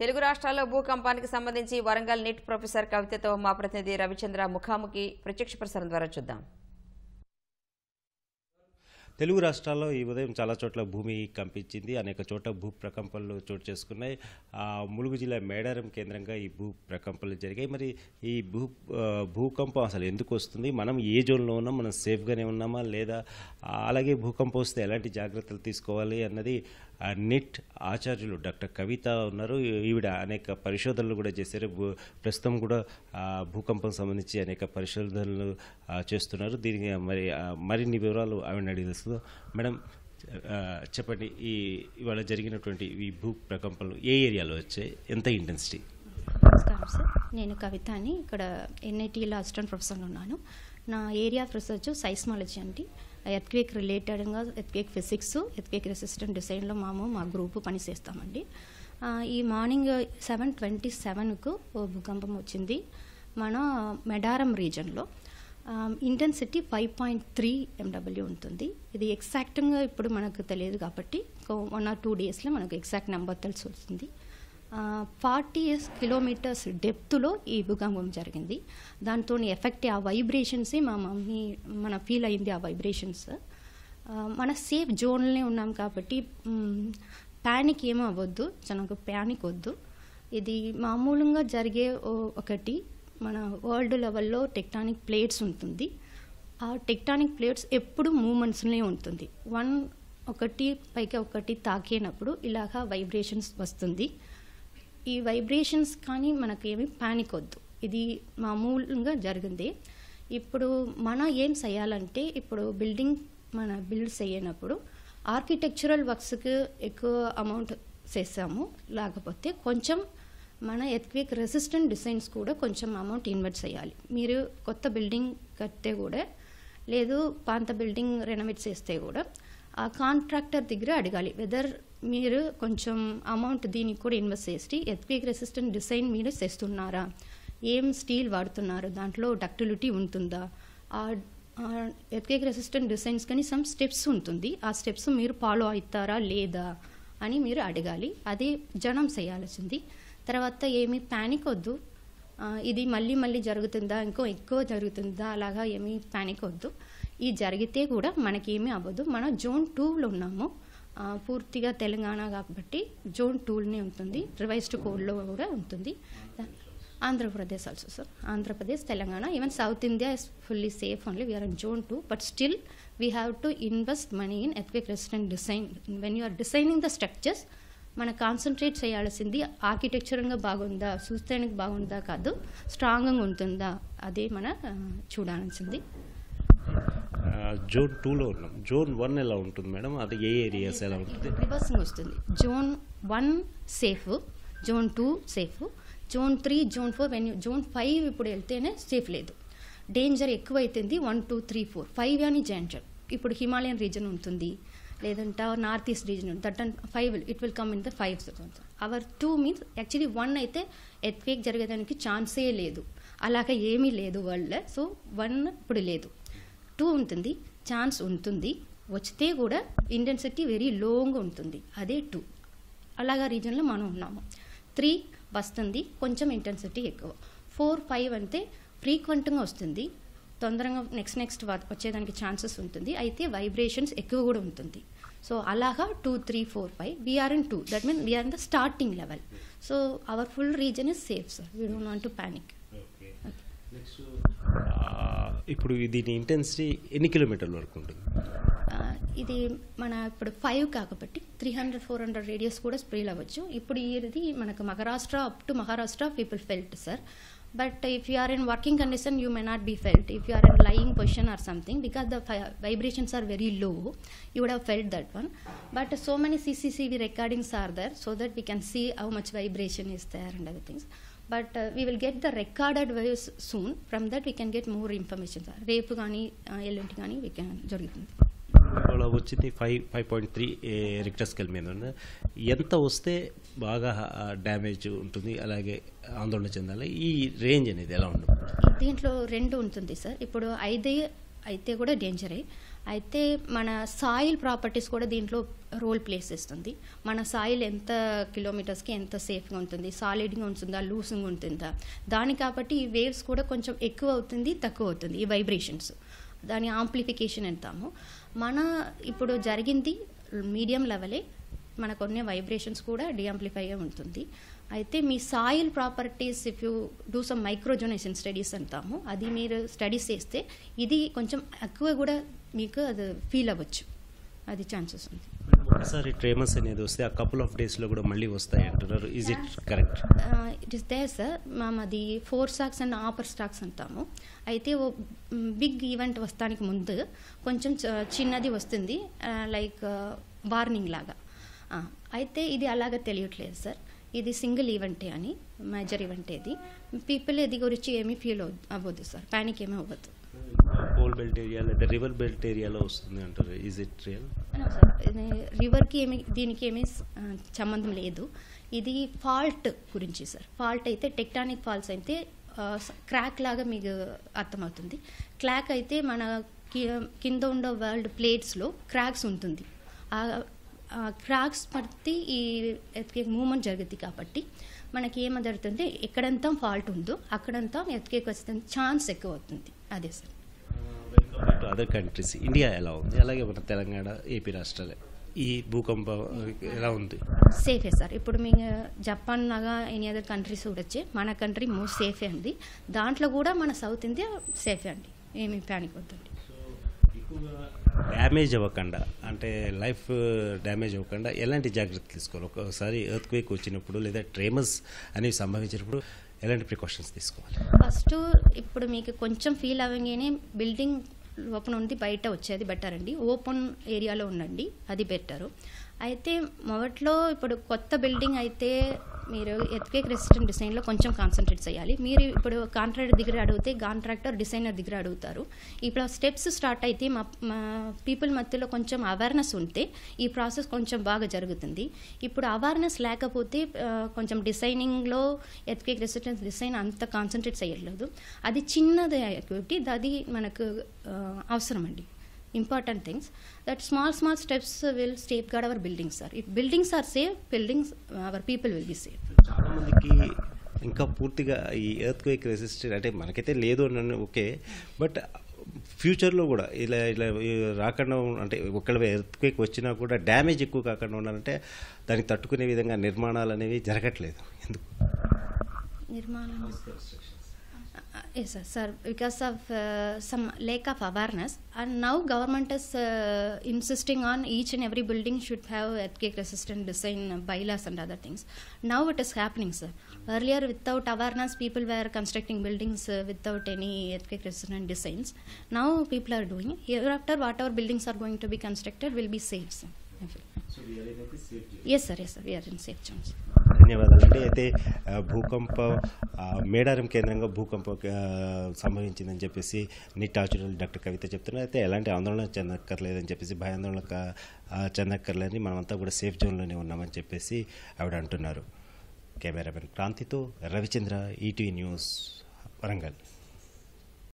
తెలుగు రాష్ట్రాల్లో భూకంపానికి సంబంధించి Warangal neat professor కవితతో మా ప్రతినిధి రవిచంద్ర ముఖాముఖి ప్రత్యక్ష ప్రసారం ద్వారా చూద్దాం. తెలుగు రాష్ట్రాల్లో ఈ ఉదయం చాలా చోట్ల భూమి కంపించింది. అనేక చోట్ల భూ ప్రకంపనలు చోటు చేసుకున్నాయి. ములుగు జిల్లా మేడారం కేంద్రంగా ఈ భూ ప్రకంపనలు జరిగాయి. మరి ఈ భూకంపం అసలు ఎందుకు వస్తుంది, మనం ఏ జోన్లో ఉన్నాం, మనం సేఫ్గానే ఉన్నామా లేదా, అలాగే భూకంపం వస్తే ఎలాంటి జాగ్రత్తలు తీసుకోవాలి అన్నది నిట్ ఆచార్యులు డాక్టర్ కవిత ఉన్నారు. ఈవిడ అనేక పరిశోధనలు కూడా చేశారు. ప్రస్తుతం కూడా భూకంపం సంబంధించి అనేక పరిశోధనలు చేస్తున్నారు. దీనికి మరిన్ని వివరాలు ఆవిడ అడిగి తెలుస్తుంది. మేడం చెప్పండి, ఇవాళ జరిగినటువంటి ఈ భూ ప్రకంపనలు ఏ ఏరియాలో వచ్చాయి, ఎంత ఇంటెన్సిటీ? నమస్కారం సార్, నేను కవిత అని ఇక్కడ ఎన్ఐటీలో అసిస్టెంట్ ప్రొఫెసర్ ఉన్నాను. నా ఏరియా ఆఫ్ రీసెర్చ్ సైస్మాలజీ అండి. ఎర్త్క్వేక్ రిలేటెడ్గా ఎర్త్క్వేక్ ఫిజిక్స్, ఎర్త్క్వేక్ రెసిస్టెంట్ డిజైన్లో మా గ్రూపు పనిచేస్తామండి. ఈ మార్నింగ్ 7:27కు భూకంపం వచ్చింది మన మెడారం రీజన్లో. ఇంటెన్సిటీ 5.3 MW ఉంటుంది. ఇది ఎగ్జాక్ట్గా ఇప్పుడు మనకు తెలియదు కాబట్టి 1 or 2 డేస్లో మనకు ఎగ్జాక్ట్ నెంబర్ తెలిసి వస్తుంది. 40 కిలోమీటర్స్ డెప్త్లో ఈ భూకంపం జరిగింది. దాంతో ఎఫెక్ట్ ఆ వైబ్రేషన్సే మన ఫీల్ అయింది. ఆ వైబ్రేషన్స్ మన సేఫ్ జోన్లోనే ఉన్నాం కాబట్టి ప్యానిక్ ఏమో అవ్వద్దు, మనకు ప్యానిక్ వద్దు. ఇది మామూలుగా జరిగే ఒకటి మన వరల్డ్ లెవెల్లో టెక్టానిక్ ప్లేట్స్ ఉంటుంది. ఆ టెక్టానిక్ ప్లేట్స్ ఎప్పుడు మూమెంట్స్లోనే ఉంటుంది. ఒకటి పైకి ఒకటి తాకినప్పుడు ఇలాగా వైబ్రేషన్స్ వస్తుంది. ఈ వైబ్రేషన్స్ కానీ మనకేమి ప్యానిక్ వద్దు, ఇది మామూలుగా జరిగింది. ఇప్పుడు మనం ఏం చేయాలంటే, ఇప్పుడు బిల్డ్ చేయనప్పుడు ఆర్కిటెక్చరల్ వర్క్స్కి ఎక్కువ అమౌంట్ చేస్తాము, లేకపోతే కొంచెం మన ఎర్త్క్వేక్ రెసిస్టెంట్ డిజైన్స్ కూడా కొంచెం అమౌంట్ ఇన్వెస్ట్ చేయాలి. మీరు కొత్త బిల్డింగ్ కడితే కూడా లేదు, పాత బిల్డింగ్ రెనోవేట్ చేస్తే కూడా ఆ కాంట్రాక్టర్ దగ్గర అడగాలి వెదర్ మీరు కొంచెం అమౌంట్ దీనికి కూడా ఇన్వెస్ట్ చేసి ఎర్త్క్వేక్ రెసిస్టెంట్ డిజైన్ మీరు చేస్తున్నారా, ఏం స్టీల్ వాడుతున్నారు, దాంట్లో డక్టిలిటీ ఉంటుందా, ఎర్త్క్వేక్ రెసిస్టెంట్ డిజైన్స్ కానీ సమ్ స్టెప్స్ ఉంటుంది, ఆ స్టెప్స్ మీరు ఫాలో అవుతారా లేదా అని మీరు అడగాలి. అది జనం చేయాల్సింది. తర్వాత ఏమీ ప్యానిక్ వద్దు, ఇది మళ్ళీ జరుగుతుందా, ఇంకో ఎక్కువ జరుగుతుందా, అలాగా ఏమీ ప్యానిక్ వద్దు. ఈ జరిగితే కూడా మనకేమీ అవ్వదు. మనం జోన్ 2లో ఉన్నాము, పూర్తిగా తెలంగాణ కాబట్టి జోన్ 2లోనే ఉంటుంది. రివైజ్డ్ కోడ్లో కూడా ఉంటుంది. Andhra Pradesh also sir, Andhra Pradesh, Telangana, even south India is fully safe only. We are in zone 2, but still we have to invest money in earthquake resistant design. When you are designing the structures మన concentrate చేయాల్సింది ఆర్కిటెక్చర్గా బాగుందా, చూస్తేనికి బాగుందా కాదు, స్ట్రాంగ్గా ఉంటుందా, అదే మన చూడాల్సింది. జోన్ 2లో ఉన్నాం. జోన్ 1 ఎలా ఉంటుంది మేడం, అది ఏ ఏరియాస్ ఎలా ఉంటుంది? రివర్సింగ్ వస్తుంది. Zone 1 safe, zone 2 safe, zone 3, zone 4, zone 5 ఇప్పుడు వెళ్తేనే సేఫ్ లేదు, డేంజర్ ఎక్కువ అవుతుంది. 1, 2, 3, 4, 5 అని డేంజర్. ఇప్పుడు హిమాలయన్ రీజన్ ఉంటుంది, లేదంటే north east region, that and 5 it will come in the 5 zones. Our 2 means actually 1 అయితే ఎర్త్క్వేక్ జరిగేదానికి ఛాన్సే లేదు, అలాగా ఏమీ లేదు వరల్డ్లో. సో 1 ఇప్పుడు లేదు, 2 ఉంటుంది, ఛాన్స్ ఉంటుంది, వచ్చితే కూడా ఇంటెన్సిటీ వెరీ లోగా ఉంటుంది, అదే 2. అలాగా రీజన్లో మనం ఉన్నాము. 3 వస్తుంది, కొంచెం ఇంటెన్సిటీ ఎక్కువ. 4, 5 అంటే ఫ్రీక్వెంట్గా వస్తుంది, తొందరగా నెక్స్ట్ వచ్చేదానికి ఛాన్సెస్ ఉంటుంది, అయితే వైబ్రేషన్స్ ఎక్కువ కూడా ఉంటుంది. సో అలాగా 2, 3, 4, 5 we're in 2, that mean we're in the starting level. So our full region is safe sir, we don't want to panic. ఇప్పుడు దీని ఇంటెన్సిటీ ఎన్ని కిలోమీటర్ల వరకు ఉంటుంది? ఇది మన ఇప్పుడు 5 కాబట్టి 300-400 రేడియస్ కూడా స్ప్రెడ్ అవ్వచ్చు. ఇప్పుడు ఇది మనకు Maharashtra, up to Maharashtra people felt sir. But if you are in working condition, you may not be felt. If you are in lying position or something, because the vibrations are very low, you would have felt that one. But so many CCTV recordings are there, so that we can see how much vibration is there and other things. But we will get the recorded waves soon. From that we can get more information. Repu gaani elanti gaani we can జరుగుతుంది. ఇవాళ వచ్చింది 5.3 Richter scale మీద ఉంది. ఎంత వస్తే బాగా damage ఉంటుంది, అలాగే ఆందోళన చెందాలి, ఈ రేంజ్ అనేది ఎలా ఉంటుంది? దీంట్లో 2 ఉంటుంది సార్. ఇప్పుడు 5 అయితే కూడా డేంజరే, అయితే మన సాయిల్ ప్రాపర్టీస్ కూడా దీంట్లో రోల్ ప్లే చేస్తుంది. మన సాయిల్ ఎంత కిలోమీటర్స్కి ఎంత సేఫ్గా ఉంటుంది, సాలిడ్గా ఉంటుందా, లూసింగ్ ఉంటుందా, దాని కాబట్టి ఈ వేవ్స్ కూడా కొంచెం ఎక్కువ అవుతుంది, తక్కువ అవుతుంది, ఈ వైబ్రేషన్స్, దాని ఆంప్లిఫికేషన్ అంటాము. మన ఇప్పుడు జరిగింది మీడియం లెవెలే, మనకు కొన్ని వైబ్రేషన్స్ కూడా డియాంప్లిఫైగా ఉంటుంది. అయితే మీ soil properties if you do some microzonation studies అంటాము, అది మీరు స్టడీస్ చేస్తే ఇది కొంచెం ఎక్కువ కూడా మీకు అది ఫీల్ అవ్వచ్చు, అది ఛాన్సెస్ ఉంది. ఒకసారి ట్రేమర్స్ అనేది వస్తే ఆ కపుల్ ఆఫ్ డేస్లో కూడా మళ్ళీ వస్తాయి అంటున్నారు, is it correct? It is there sir. మేము అది foreshocks and aftershocks అంటాము. అయితే ఓ బిగ్ ఈవెంట్ వస్తానికి ముందు కొంచెం చిన్నది వస్తుంది, లైక్ వార్నింగ్ లాగా. అయితే ఇది అలాగా తెలియట్లేదు సార్, ఇది సింగిల్ ఈవెంటే అని, మేజర్ ఈవెంటే ఇది. పీపుల్ ఇది గురించి ఏమీ ఫీల్ అవ్వద్దు సార్, ప్యానిక్ ఏమీ అవ్వద్దు. కోల్ బెల్ట్ ఏరియా లేదా రివర్ బెల్ట్ ఏరియాలో వస్తుంది అంటారు, ఈజ్ ఇట్ రియల్? రివర్కి ఏమి దీనికి ఏమీ సంబంధం లేదు, ఇది ఫాల్ట్ గురించి సార్. ఫాల్ట్ అయితే టెక్టానిక్ ఫాల్ట్స్ అయితే క్రాక్ లాగా మీకు అర్థమవుతుంది. క్రాక్ అయితే మన కింద ఉన్న వరల్డ్ ప్లేట్స్లో క్రాక్స్ ఉంటుంది, క్రాక్స్ బట్టి ఈ ఎర్త్క్వేక్ మూవ్మెంట్ జరుగుతుంది. కాబట్టి మనకి ఏమవుతుందంటే ఎక్కడంతా ఫాల్ట్ ఉందో అక్కడంతా ఎర్త్క్వేక్ వచ్చే ఛాన్స్ ఎక్కువ అవుతుంది. అదే సార్. అదర్ కంట్రీస్, ఇండియా ఎలా ఉంది, అలాగే మన తెలంగాణ, ఏపీ రాష్ట్రాలే ఈ భూకంపం ఎలా ఉంది? సేఫే సార్. ఇప్పుడు మేము జపాన్ లాగా ఎనీ అదర్ కంట్రీస్ చూడొచ్చే, మన కంట్రీ మోస్ట్ సేఫే అండి. దాంట్లో కూడా మన సౌత్ ఇండియా సేఫే అండి, ఏమి ప్యానిక్ వద్దండి. డ్యామేజ్ అవ్వకుండా, అంటే లైఫ్ డ్యామేజ్ అవ్వకుండా ఎలాంటి జాగ్రత్తలు తీసుకోవాలి? ఒకసారి ఎర్త్క్వేక్ వచ్చినప్పుడు లేదా ట్రేమర్స్ అనేవి సంభవించినప్పుడు ఎలాంటి ప్రికాషన్స్ తీసుకోవాలి? ఫస్ట్ ఇప్పుడు మీకు కొంచెం ఫీల్ అవ్వగానే బిల్డింగ్ ఓపెన్ ఉంది బయట వచ్చేది బెటర్ అండి, ఓపెన్ ఏరియాలో ఉండండి, అది బెటరు. అయితే మొదట్లో ఇప్పుడు కొత్త బిల్డింగ్ అయితే మీరు ఎర్త్క్వేక్ రెసిస్టెంట్ డిజైన్లో కొంచెం కాన్సన్ట్రేట్ చేయాలి. మీరు ఇప్పుడు కాంట్రాక్టర్ దగ్గర అడిగితే కాంట్రాక్టర్ డిజైనర్ దగ్గర అడుగుతారు. ఇప్పుడు స్టెప్స్ స్టార్ట్ అయితే మా పీపుల్ మధ్యలో కొంచెం అవేర్నెస్ ఉంటే ఈ ప్రాసెస్ కొంచెం బాగా జరుగుతుంది. ఇప్పుడు అవేర్నెస్ లేకపోతే కొంచెం డిజైనింగ్లో ఎర్త్క్వేక్ రెసిస్టెంట్ డిజైన్ అంత కాన్సన్ట్రేట్ చేయట్లేదు. అది చిన్నది యాక్టివిటీ, అది మనకు అవసరం అండి. Important things that small steps will safeguard our buildings, sir. If buildings are safe, our people will be safe. చాలా మందికి ఇంకా పూర్తిగా ఈ ఎర్త్క్వేక్ రెసిస్టెంట్ అంటే మనకైతే లేదు అని ఓకే, బట్ ఫ్యూచర్లో కూడా ఇలా రాకుండా, అంటే ఒకవేళ ఎర్త్క్వేక్ వచ్చినా కూడా డ్యామేజ్ ఎక్కువ కాకుండా ఉండాలంటే దానికి తట్టుకునే విధంగా నిర్మాణాలు అనేవి జరగట్లేదు, ఎందుకు? Yes, sir. Because of some lack of awareness, and now government is insisting on each and every building should have earthquake-resistant design bylaws and other things. Now it is happening, sir. Earlier, without awareness, people were constructing buildings without any earthquake-resistant designs. Now people are doing. Hereafter, whatever buildings are going to be constructed will be safe, sir. So we are in a safe zone. Yes, sir. We are in safe zones. ధన్యవాదాలండి. అయితే భూకంప మేడారం కేంద్రంగా భూకంపం సంభవించిందని చెప్పేసి neat ఆచార్యులు doctor కవిత చెప్తున్నారు. అయితే ఎలాంటి ఆందోళన చెందక్కర్లేదని చెప్పేసి, భయాందోళన చెందక్కర్లేదని, మనమంతా కూడా సేఫ్ జోన్లోనే ఉన్నామని చెప్పేసి ఆవిడ అంటున్నారు. కెమెరామెన్ క్రాంతితో రవిచంద్ర, ఈటీవీ న్యూస్, వరంగల్.